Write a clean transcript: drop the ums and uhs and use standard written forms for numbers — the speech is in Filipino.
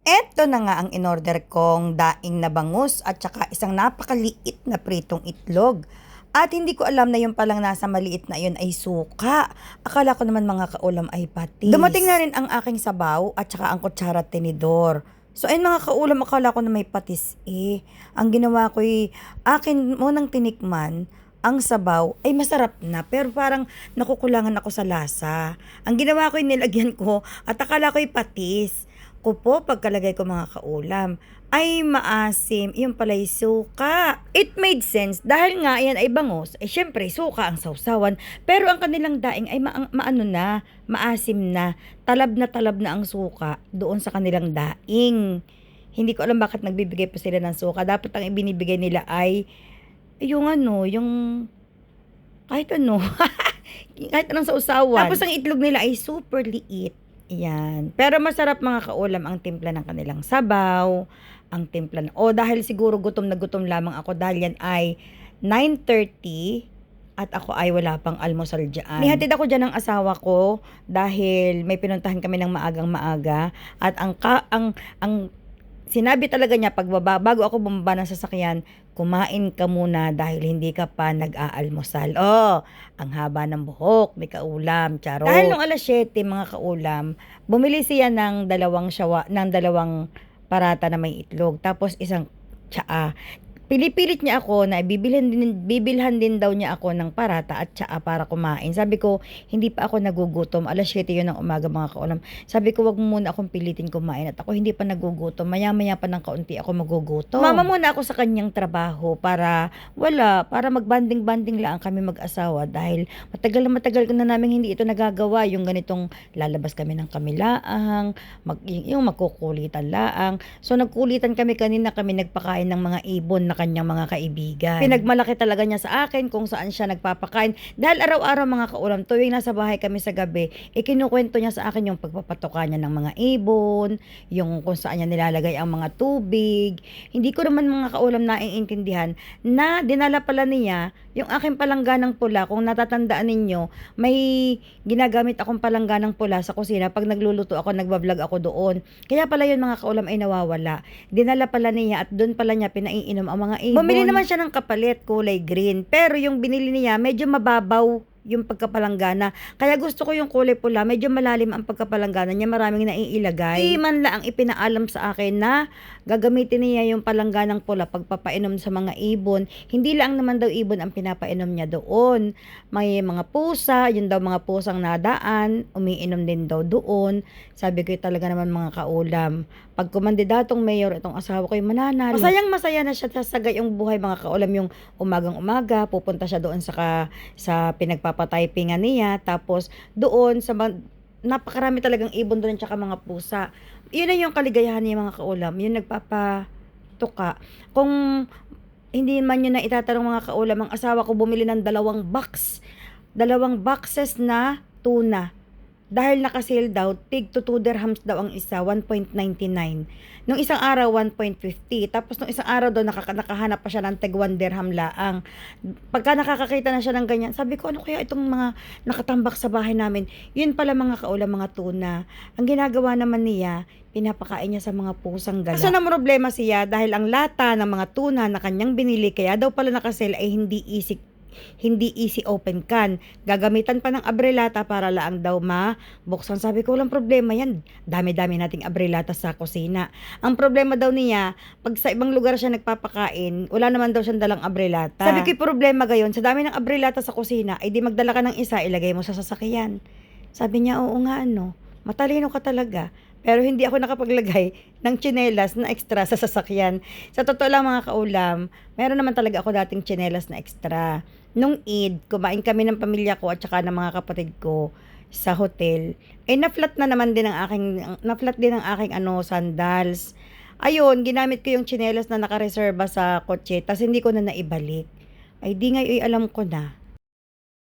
Eto na nga ang inorder kong daing na bangus at saka isang napakaliit na pritong itlog. At hindi ko alam na yung palang nasa maliit na yun ay suka. Akala ko naman mga kaulam ay patis. Dumating na rin ang aking sabaw at saka ang kutsara at tinidor. So ayun mga kaulam, akala ko na may patis Ang ginawa ko ay akin munang tinikman ang sabaw ay masarap na pero parang nakukulangan ako sa lasa. Ang ginawa ko ay nilagyan ko at akala ko ay patis ko po pagkalagay ko mga kaulam ay maasim, yung pala'y suka. It made sense dahil nga yan ay bangus, ay syempre suka ang sausawan, pero ang kanilang daing ay maano na, maasim na talab na ang suka doon sa kanilang daing. Hindi ko alam bakit nagbibigay pa sila ng suka. Dapat ang ibinibigay nila ay yung ano, yung kahit ano, kahit anong sausawan. Tapos ang itlog nila ay super liit. Yan. Pero masarap mga kaulam ang timpla ng kanilang sabaw, ang timpla dahil siguro gutom na gutom lamang ako dahil yan ay 9:30 at ako ay wala pang almusal dyan. Nihatid ako dyan ng asawa ko dahil may pinuntahan kami ng maagang maaga at ang sinabi talaga niya bago ako bumaba ng sasakyan, kumain ka muna dahil hindi ka pa nag-aalmusal. Ang haba ng buhok, may kaulam, charo. Dahil nung alas 7 mga kaulam, bumili siya ng dalawang parata na may itlog, tapos isang tsaa. Pilipilit niya ako na bibilhan din daw niya ako ng parata at tsaa para kumain. Sabi ko, hindi pa ako nagugutom. Alas 7 yun ng umaga mga kaulam. Sabi ko, wag mo muna akong pilitin kumain at ako hindi pa nagugutom. Maya-maya pa ng kaunti ako magugutom. Mama muna ako sa kanyang trabaho para magbanding-banding lang kami mag-asawa dahil matagal na namin hindi ito nagagawa. Yung ganitong lalabas kami ng kamilaang, yung magkukulitan laang. So nagkulitan kami kanina, kami nagpakain ng mga ibon na kanyang mga kaibigan. Pinagmalaki talaga niya sa akin kung saan siya nagpapakain. Dahil araw-araw mga kaulam, tuwing nasa bahay kami sa gabi, ikinukwento niya sa akin yung pagpapatuka niya ng mga ibon, yung kung saan niya nilalagay ang mga tubig. Hindi ko naman mga kaulam naiintindihan na dinala pala niya yung aking palangganang pula. Kung natatandaan ninyo, may ginagamit akong palangganang pula sa kusina. Pag nagluluto ako, nagbablog ako doon. Kaya pala yun mga kaulam ay nawawala. Dinala pala niya at doon pala niya pinaiinom ang mga ibon. Bumili naman siya ng kapalit, kulay green. Pero yung binili niya, medyo mababaw yung pagkapalanggana. Kaya gusto ko yung kulay pula, medyo malalim ang pagkapalanggana niya, maraming naiilagay. Di man lang ipinaalam sa akin na gagamitin niya yung palangganang pula pagpapainom sa mga ibon. Hindi lang naman daw ibon ang pinapainom niya doon. May mga pusa, yun daw mga pusang nadaan, umiinom din daw doon. Sabi ko talaga naman mga kaulam, pag kumandidatong mayor itong asawa ko yung mananalo. Masaya na siya sa gayong buhay mga kaulam, yung umagang-umaga, pupunta siya doon sa pinagpapatypingan niya, tapos doon napakarami talagang ibon doon tsaka mga pusa. Yun na yung kaligayahan niya mga kaulam, yung nagpapatuka. Kung hindi man yun na itatanong mga kaulam, ang asawa ko bumili ng dalawang boxes na tuna. Dahil naka-sale daw, tig to 2 dirhams daw ang isa, 1.99. Nung isang araw, 1.50. Tapos nung isang araw daw, nakahanap pa siya ng tig 1 dirham laang. Pagka nakakakita na siya ng ganyan, sabi ko, ano kaya itong mga nakatambak sa bahay namin? Yun pala mga kaulam, mga tuna. Ang ginagawa naman niya, pinapakain niya sa mga pusang gala. Kaso na problema siya dahil ang lata ng mga tuna na kanyang binili, kaya daw pala naka-sale ay hindi easy open can. Gagamitan pa ng abrelata para laang daw mabuksan. Sabi ko, walang problema yan. Dami-dami nating abrelata sa kusina. Ang problema daw niya, pag sa ibang lugar siya nagpapakain, wala naman daw siyang dalang abrelata. Sabi ko, problema gayon, sa dami ng abrelata sa kusina, ay di magdala ka ng isa, ilagay mo sa sasakyan. Sabi niya, oo nga matalino ka talaga. Pero hindi ako nakapaglagay ng tsinelas na extra sa sasakyan. Sa totoo lang mga kaulam, meron naman talaga ako dating tsinelas na extra. Nung Eid, kumain kami ng pamilya ko at saka ng mga kapatid ko sa hotel. Na-flat din ang aking sandals. Ayun, ginamit ko yung tsinelas na nakareserba sa kotse, tas hindi ko na naibalik. Ay di ngayon alam ko na